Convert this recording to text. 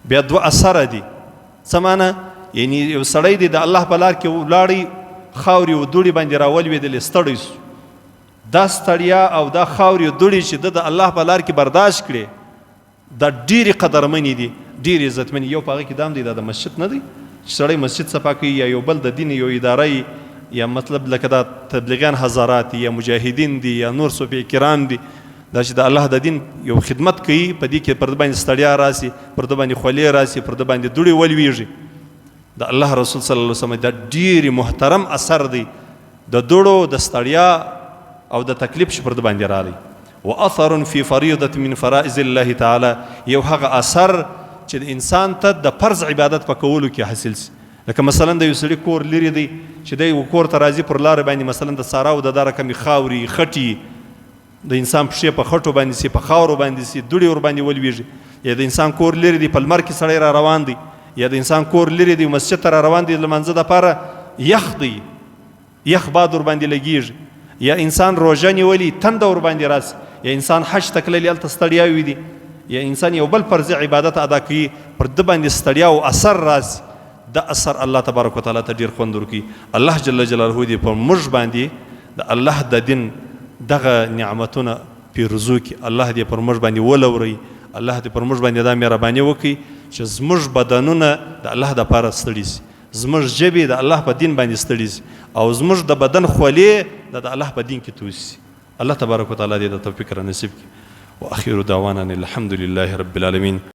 بیا دوه اثره دي. څه معنی؟ یعنی یو سړی دی د الله په لار کې ولاړی، خاورې و دوړې باندې راولوېدلې، ستړی سو. دا ستړیا او دا خاورې و دوړې چې د الله په لار کې برداشت کړې، دا ډېرې قدرمنې دي، ډېرې عزتمنې. یو په هغه کې دام دی، دا د مسجد نه دی چې سړی مسجد صفا کوي، یا یو بل د دین یو اداره، یا مطلب لکه دا تبلیغیان حضرات یا مجاهدین دي یا نور صوفیه کرام دي، دا چې د الله د دین یو خدمت کوي، په دې کې پر د باندې ستړیا راسي، پر د باندې خولې راسي، پر د باندې دوړې ولویږي. د الله رسول صلی الله علیه وسلم دا ډېر محترم اثر دی د دوړو د ستړیا او د تکلیف چې پر د باندې رالی. واثر فی فریضة من فرائض الله تعالی، یو هغه اثر چې د انسان ته د فرض عبادت په کولو کې حاصل سي. لکه مثلا د یو سړي کور لرې دی چې دی کور ته راځي، پر لاره باندې مثلا د ساراو د داره کمې خاورې خټي، د انسان پښې په خټو باندې سي، په خاورو باندې سي، دوړې ور باندې ولویږي. یا د انسان کور لرې دی، په لمر کې سړی را روان دی، یا د انسان کور لرې دی، مسجد ته را روان دی، د لمانځه دپاره یخ دی، یخ باد ور باندې لګیږي. یا انسان روژه نیولي، تنده ور باندې راسي. یا انسان حج ته تللی، هلته ستړیاوې دي. یا انسان یو بل فرضي عبادت ادا کوي، پر ده باندې ستړیا او اثر راسي. دا اثر الله تبارک وتعالی ته ډېر خوند ورکوي. الله جل جلاله دې په موږ باندې د الله د دین دغه نعمتونه پیرزو کړي. الله دې پر موږ باندې ولوري. الله دې پر موږ باندې دا مهرباني وکړي چې زموږ بدنونه د الله دپاره ستړي سي، زموږ ژبې د الله په دین باندې ستړي سي، او زموږ د بدن خولې د الله په دین کې توسي. الله تبارک وتعالی دې د توفیق را نصیب کړي. واخر دعوانا الحمد لله رب العالمین.